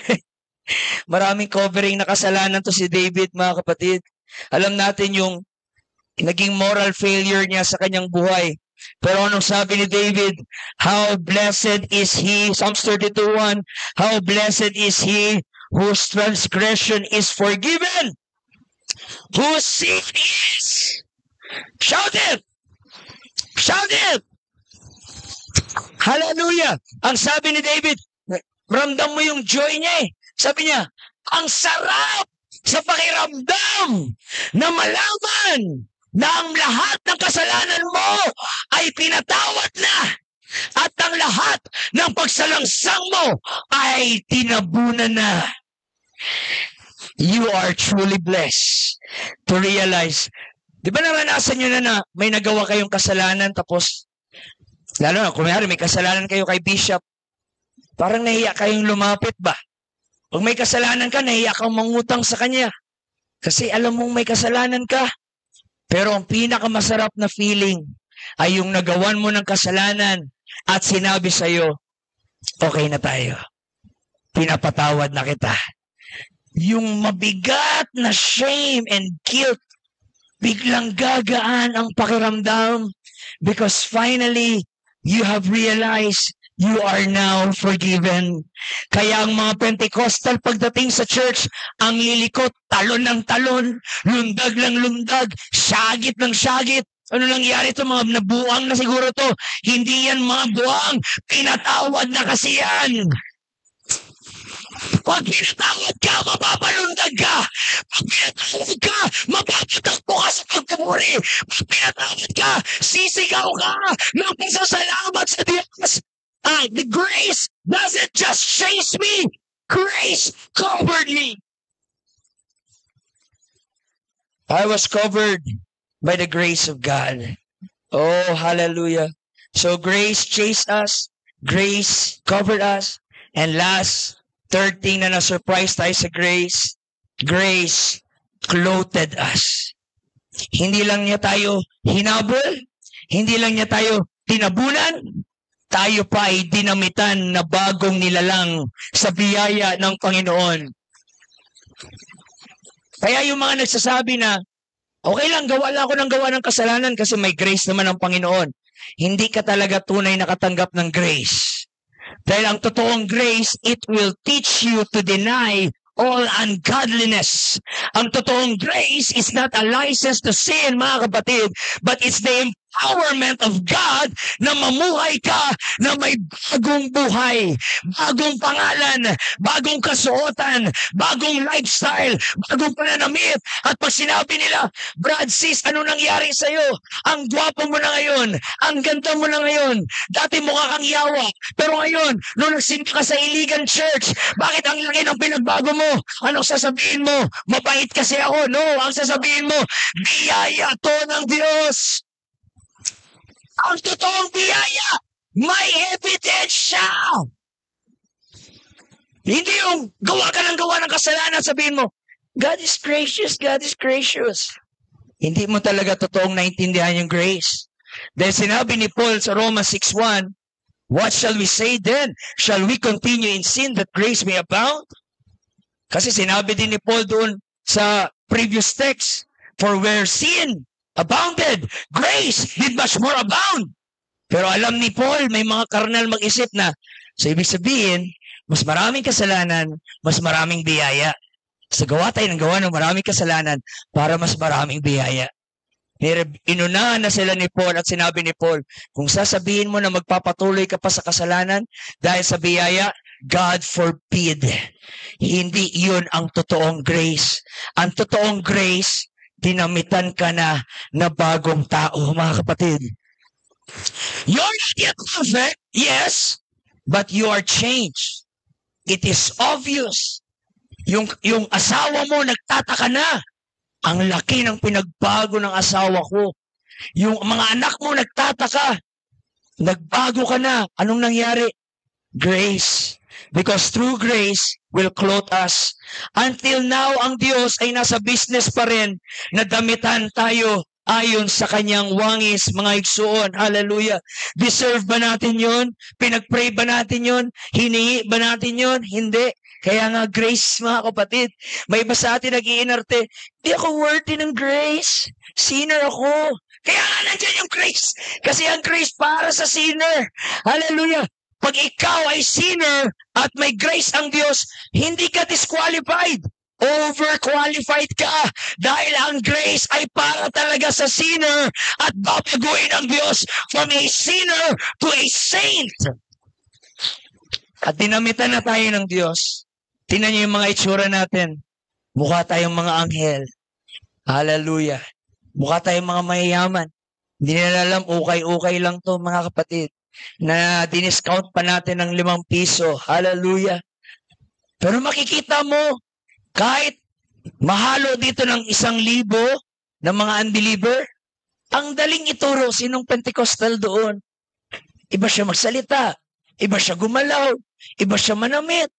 Maraming covering na kasalanan to si David, mga kapatid. Alam natin yung naging moral failure niya sa kanyang buhay. Pero anong sabi ni David? How blessed is he, Psalms 32:1, how blessed is he whose transgression is forgiven, whose sin is. Shout it! Shout it! Hallelujah! Ang sabi ni David, ramdam mo yung joy niya eh. Sabi niya, ang sarap sa pakiramdam na malaman na ang lahat ng kasalanan mo ay pinatawad na at ang lahat ng pagsalangsang mo ay tinabunan na. You are truly blessed to realize. Di ba naranasan nyo na may nagawa kayong kasalanan tapos, lalo na kung may kasalanan kayo kay Bishop, parang nahiya kayong lumapit ba? Pag may kasalanan ka, nahiya kang mangutang sa kanya. Kasi alam mong may kasalanan ka. Pero ang pinakamasarap na feeling ay yung nagawan mo ng kasalanan at sinabi sa'yo, okay na tayo. Pinapatawad na kita. Yung mabigat na shame and guilt, biglang gagaan ang pakiramdam because finally, you have realized you are now forgiven. Kaya ang mga Pentecostal pagdating sa church, ang lilikot, talon ng talon, lundag ng lundag, syagit ng syagit. Ano nangyari ito? Mga nabuang na siguro to. Hindi yan mga buwang. Pinatawad na kasi yan. Pag pinatawad ka, mapapalundag ka. Pag pinatawad ka, mapapatakbo ka sa pagkamuri. Pag pinatawad ka, sisigaw ka ng pasasalamat sa Diyos. The grace doesn't just chase me. Grace covered me. I was covered by the grace of God. Oh, hallelujah. So grace chased us. Grace covered us. And last, third thing na na-surprise tayo sa grace, grace clothed us. Hindi lang niya tayo hinabol, hindi lang niya tayo tinabunan, tayo pa ay dinamitan na bagong nilalang sa biyaya ng Panginoon. Kaya yung mga nagsasabi na, okay lang, gawa lang ako ng gawa ng kasalanan kasi may grace naman ng Panginoon. Hindi ka talaga tunay nakatanggap ng grace. Dahil ang totoong grace, it will teach you to deny all ungodliness. Ang totoong grace is not a license to sin, mga kapatid, but it's the empowerment of God na mamuhay ka na may bagong buhay, bagong pangalan, bagong kasuotan, bagong lifestyle, bagong pananamit. At pag sinabi nila, Brad, sis, ano nangyari sa'yo? Ang gwapo mo na ngayon, ang ganda mo na ngayon, dati mukha kang yawa, pero ngayon, nung nagsimba ka sa Iligan Church, bakit ang laki ng pinagbago mo? Anong sasabihin mo? Mabait kasi ako. No, ang sasabihin mo, biyaya to ng Diyos. Ang totoong biyaya, may ebidensya. Hindi yung gawa ka ng gawa ng kasalanan, sabihin mo, God is gracious, God is gracious. Hindi mo talaga totoong naintindihan yung grace. Dahil sinabi ni Paul sa Romans 6:1, what shall we say then? Shall we continue in sin that grace may abound? Kasi sinabi din ni Paul doon sa previous text, for where sin abounded, grace did much more abound. Pero alam ni Paul, may mga karnal mag-isip na, so ibig sabihin, mas maraming kasalanan, mas maraming biyaya. So gawa tayo ng gawa ng maraming kasalanan para mas maraming biyaya. Inunahan na sila ni Paul at sinabi ni Paul, kung sasabihin mo na magpapatuloy ka pa sa kasalanan dahil sa biyaya, God forbid. Hindi yun ang totoong grace. Ang totoong grace, dinamitan ka na bagong tao, mga kapatid. You're not yet perfect, yes, but you are changed. It is obvious. Yung asawa mo, nagtataka na. Ang laki ng pinagbago ng asawa ko. Yung mga anak mo, nagtataka. Nagbago ka na. Anong nangyari? Grace. Because through grace will clothe us. Until now, ang Diyos ay nasa business pa rin na damitan tayo ayon sa kanyang wangis, mga igsoon. Hallelujah. Deserve ba natin yun? Pinag-pray ba natin yun? Hiningi ba natin yun? Hindi. Kaya nga grace, mga kapatid. May iba sa atin nag-iinarte, di ako worthy ng grace. Sinner ako. Kaya nga nandiyan yung grace. Kasi ang grace para sa sinner. Hallelujah. Pag ikaw ay sinner at may grace ang Diyos, hindi ka disqualified. Overqualified ka dahil ang grace ay para talaga sa sinner at babaguhin ang Diyos from a sinner to a saint. At dinamitan na tayo ng Diyos. Tingnan niyo yung mga itsura natin. Mukha tayong mga anghel. Hallelujah. Mukha tayong mga mayayaman. Hindi nila alam, ukay-ukay lang to, mga kapatid. Na diniscount pa natin ng 5 piso. Hallelujah. Pero makikita mo, kahit mahalo dito ng 1,000 ng mga unbeliever, ang daling ituro sinong Pentecostal doon. Iba siya magsalita, iba siya gumalaw, iba siya manamit,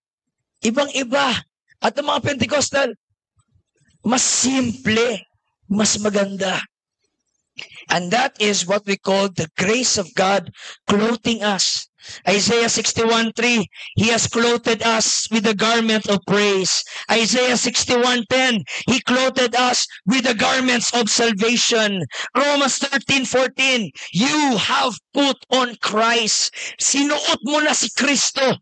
ibang-iba. At ang mga Pentecostal, mas simple, mas maganda. And that is what we call the grace of God clothing us. Isaiah 61:3, He has clothed us with the garment of praise. Isaiah 61:10, He clothed us with the garments of salvation. Romans 13:14, you have put on Christ. Sinuot mo na si Kristo.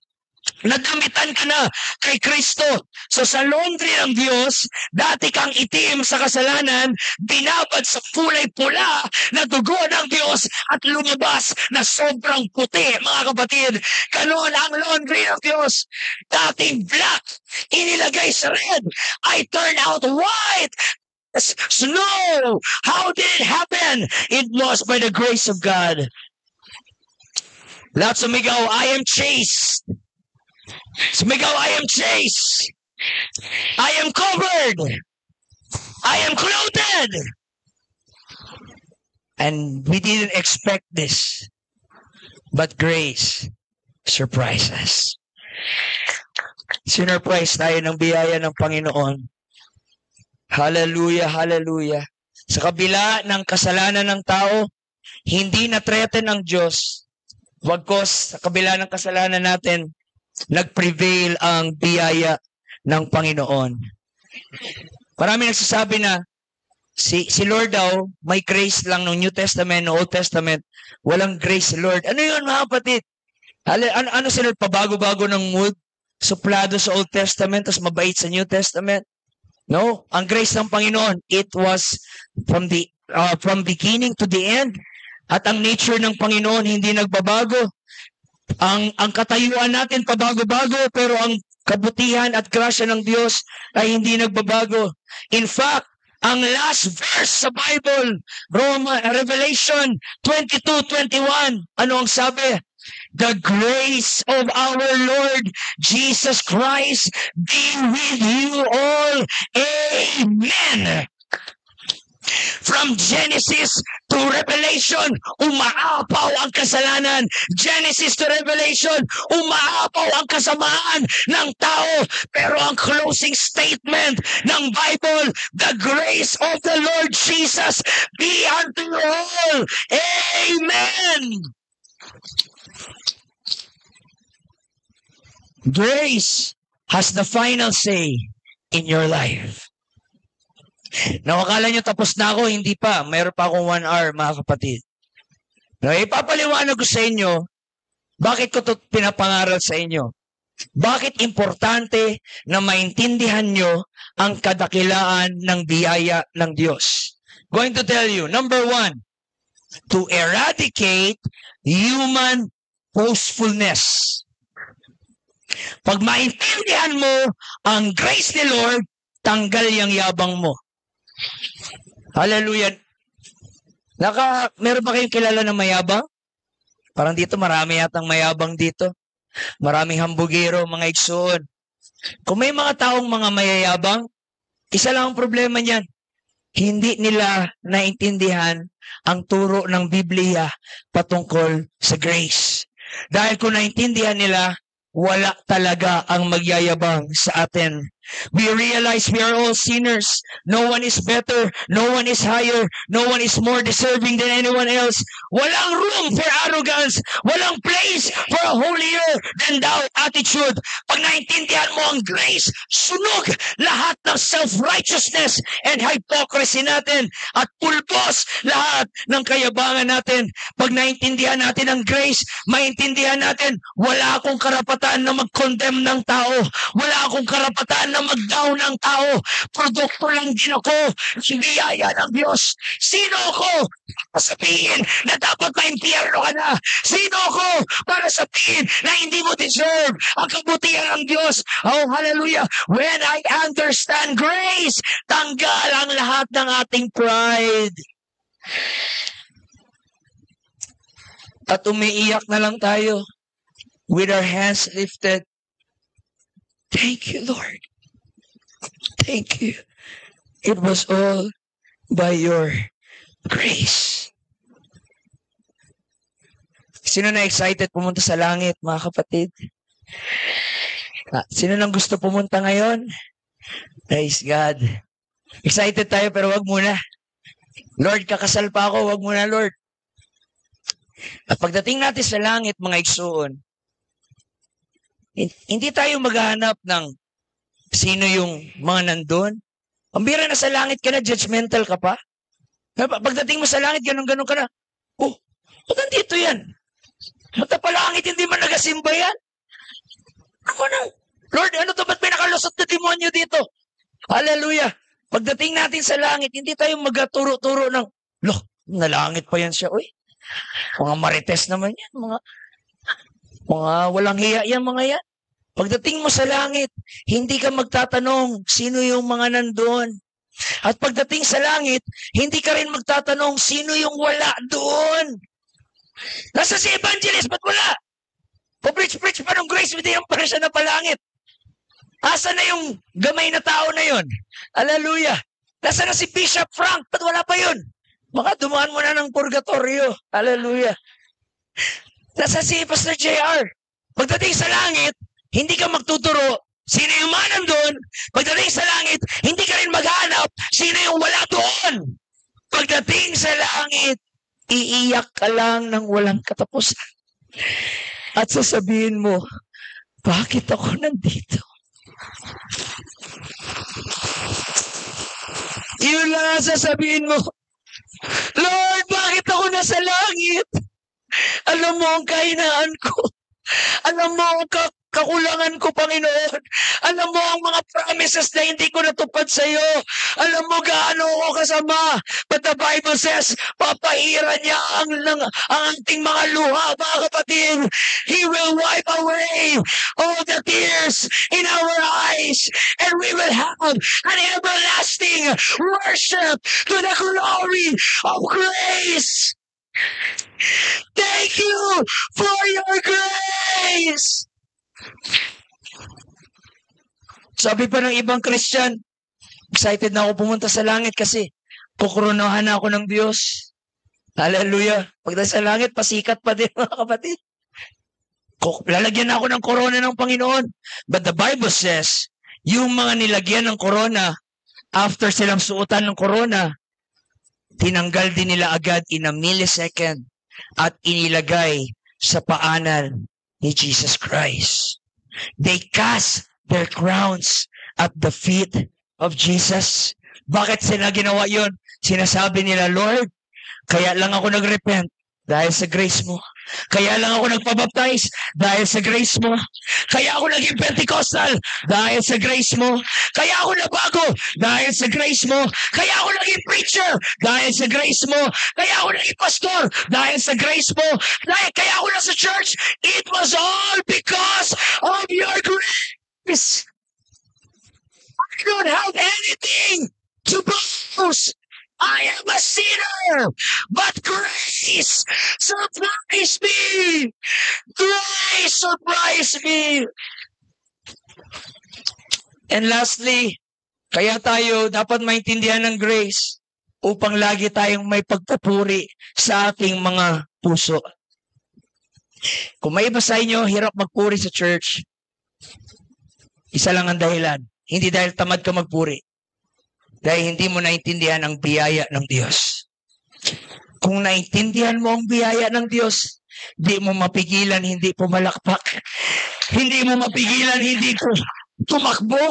Nagamitan ka na kay Kristo. So sa laundry ng Diyos, dati kang itim sa kasalanan, binabad sa kulay pula na dugo ng Diyos at lumabas na sobrang puti, mga kapatid. Ganon ang laundry ng Diyos. Dating black, inilagay sa red, I turned out white. Snow. How did it happen? It was by the grace of God. Lahat sumigaw, I am chaste. Sumigaw, I am chaste. I am covered. I am clothed. And we didn't expect this. But grace surprised us. Sinurprise tayo ng biyaya ng Panginoon. Hallelujah, hallelujah. Sa kabila ng kasalanan ng tao, hindi na-threaten ng Diyos. Wagkos, sa kabila ng kasalanan natin, nag-prevail ang biyaya ng Panginoon. Marami nagsasabi na, si Lord daw, may grace lang ng New Testament, no Old Testament, walang grace si Lord. Ano yun, mga kapatid? Ano si Lord? Pabago-bago ng mood? Suplado sa Old Testament, tapos mabait sa New Testament? No, ang grace ng Panginoon, it was from beginning to the end. At ang nature ng Panginoon hindi nagbabago. Ang katayuan natin pabago-bago, pero ang kabutihan at grasya ng Diyos ay hindi nagbabago. In fact, ang last verse sa Bible, Revelation 22:21, ano ang sabi? The grace of our Lord Jesus Christ be with you all. Amen. From Genesis to Revelation, umaapaw ang kasalanan. Genesis to Revelation, umaapaw ang kasamaan ng tao. Pero ang closing statement ng Bible, the grace of the Lord Jesus be unto you all. Amen. Grace has the final say in your life. Nakakala nyo tapos na ako, hindi pa. Mayroon pa akong 1 hour, mga kapatid. Ipapaliwanag ko sa inyo, bakit ko ito pinapangaral sa inyo? Bakit importante na maintindihan nyo ang kadakilaan ng biyaya ng Diyos? Going to tell you, number 1, to eradicate human boastfulness. Pag maintindihan mo ang grace ni Lord, tanggal yung yabang mo. Hallelujah. Meron ba kayong kilala na mayabang? Parang dito, marami yatang mayabang dito. Maraming hambugero, mga igsoon. Kung may mga taong mga mayayabang, isa lang ang problema niyan. Hindi nila naintindihan ang turo ng Biblia patungkol sa grace. Dahil kung naintindihan nila, wala talaga ang magyayabang sa atin. We realize we are all sinners. No one is better. No one is higher. No one is more deserving than anyone else. Walang room for arrogance. Walang place for a holier than thou attitude. Pag naintindihan mo ang grace, sunog lahat ng self-righteousness and hypocrisy natin at pulbos lahat ng kayabangan natin. Pag naintindihan natin ang grace, maintindihan natin, wala akong karapatan na mag-condemn ng tao. Wala akong karapatan na mag-down ng tao. Produkto lang din ako ng biyaya ng Diyos. Sino ako para sabihin na dapat ma-impyerno ka na? Sino ako para sabihin na hindi mo deserve ang kabutihan ng Diyos? Oh, hallelujah. When I understand grace, tanggal ang lahat ng ating pride. At umiiyak na lang tayo with our hands lifted. Thank you, Lord. Thank you. It was all by your grace. Sino na excited pumunta sa langit, mga kapatid? Sino nang gusto pumunta ngayon? Praise God. Excited tayo pero wag muna. Lord, kakasal pa ako. Wag muna, Lord. At pagdating natin sa langit, mga igsoon, hindi tayo maghahanap ng sino yung mga nandun. Pambira na sa langit ka na, judgmental ka pa. Pagdating mo sa langit, ganun-ganun ka na. Oh, ba't nandito yan? Ba't pa langit, hindi man nagasimba yan? Lord, ano to? Ba't may nakalusot na demonyo dito? Hallelujah. Pagdating natin sa langit, hindi tayo magaturo-turo ng, nalangit pa yan siya. Uy, mga marites naman yan. Mga walang hiya yan, mga yan. Pagdating mo sa langit, hindi ka magtatanong sino yung mga nandoon. At pagdating sa langit, hindi ka rin magtatanong sino yung wala doon. Nasa si evangelist, ba't wala? Pa-preach pa ng grace, hindi yung para siya na palangit. Asa na yung gamay na tao na yon? Hallelujah. Nasaan na si Bishop Frank? Ba't wala pa yun? Baka dumaan mo na ng purgatorio. Hallelujah. Nasaan si Pastor JR? Pagdating sa langit, hindi ka magtuturo. Sino yung manang doon? Pagdating sa langit, hindi ka rin maghanap. Sino yung wala doon? Pagdating sa langit, iiyak ka lang ng walang katapusan. At sasabihin mo, bakit ako nandito? Yun lang ang sasabihin mo, Lord, bakit ako nasa langit? Alam mo ang kahinaan ko. Alam mo ang kakulangan ko, Panginoon. Alam mo ang mga promises na hindi ko natupad sa iyo. Alam mo gaano ako kasama. But the Bible says, papahiran niya ang ating mga luha, mga kapatid. He will wipe away all the tears in our eyes. And we will have an everlasting worship to the glory of grace. Thank you for your grace. Sabi pa ng ibang Christian, excited na ako pumunta sa langit kasi kukoronahan na ako ng Diyos. Hallelujah. Pagdating sa langit, pasikat pa din mga kapatid. Lalagyan na ako ng korona ng Panginoon. But the Bible says, yung mga nilagyan ng korona, after silang suotan ng korona, tinanggal din nila agad in a millisecond at inilagay sa paanan ni Jesus Christ. They cast their crowns at the feet of Jesus. Bakit sila ginawa yun? Sinasabi nila, Lord, kaya lang ako nag-repent dahil sa grace mo. Kaya lang ako nagpabaptize dahil sa grace mo. Kaya ako naging Pentecostal dahil sa grace mo. Kaya ako nabago dahil sa grace mo. Kaya ako naging preacher dahil sa grace mo. Kaya ako naging pastor dahil sa grace mo. Kaya ako nasa church. It was all because of your grace. I don't have anything to boast. I am a sinner, but grace surprised me. Grace surprised me. And lastly, kaya tayo dapat maintindihan ng grace upang lagi tayong may pagpupuri sa ating mga puso. Kung may iba sa inyo, hirap magpuri sa church, isa lang ang dahilan. Hindi dahil tamad ka magpuri. Dahil hindi mo naintindihan ang biyaya ng Diyos. Kung naintindihan mo ang biyaya ng Diyos, hindi mo mapigilan, hindi pumalakpak. Hindi mo mapigilan, hindi tumakbo.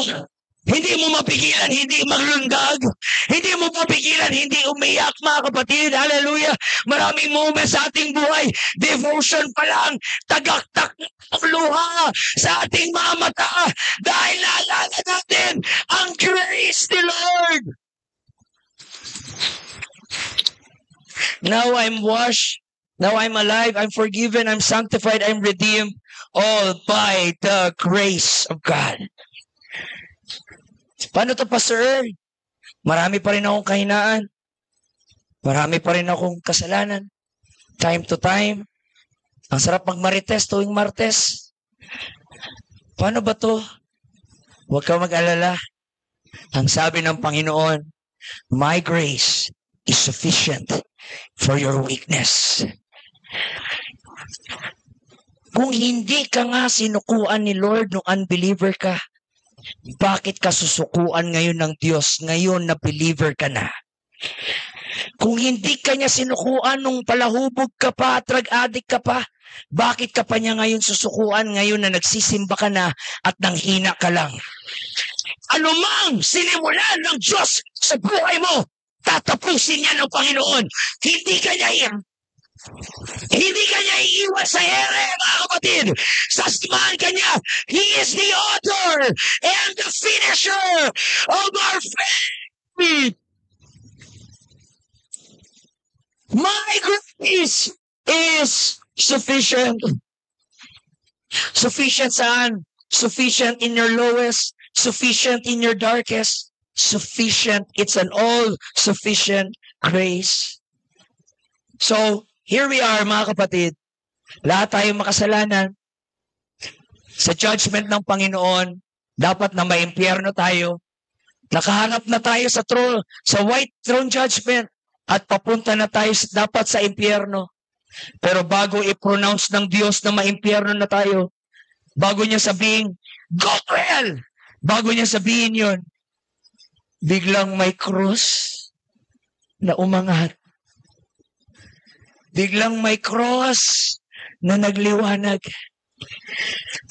Hindi mo mapigilan, hindi maglundag. Hindi mo mapigilan, hindi umiyak, mga kapatid. Hallelujah. Maraming moments sa ating buhay. Devotion pa lang. Tagaktak ang luha sa ating mga mata. Dahil naalala natin ang grace ni Lord. Now I'm washed. Now I'm alive. I'm forgiven. I'm sanctified. I'm redeemed. All by the grace of God. Paano to, Pastor? Marami pa rin akong kahinaan. Marami pa rin akong kasalanan. Time to time. Ang sarap magmarites tuwing Martes. Paano ba to? Huwag ka mag-alala. Ang sabi ng Panginoon, my grace is sufficient for your weakness. Kung hindi ka nga sinukuan ni Lord nung unbeliever ka, bakit ka susukuan ngayon ng Diyos ngayon na believer ka na? Kung hindi ka niya sinukuan nung palahubog ka pa, drug addict ka pa, bakit ka pa niya ngayon susukuan ngayon na nagsisimba ka na at nanghina ka lang? Ano mang sinimulan ng Diyos sa buhay mo, tatapusin niya ng Panginoon. Hindi ka niya iiwan sa ere, mga kapatid. Sasamahan ka niya. He is the author and the finisher of our faith. My grace is sufficient. Sufficient saan? Sufficient in your lowest. Sufficient in your darkest. Sufficient. It's an all-sufficient grace. So, here we are, mga kapatid. Lahat tayo makasalanan. Sa judgment ng Panginoon, dapat na maimpyerno tayo. Nakaharap na tayo sa white throne judgment at papunta na tayo dapat sa impyerno. Pero bago i-pronounce ng Diyos na maimpyerno na tayo, bago niya sabihin, go to hell! Bago niya sabihin yun, biglang may cross na umangat. Biglang may cross na nagliwanag.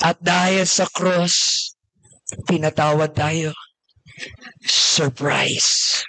At dahil sa cross, pinatawad tayo. Surprise!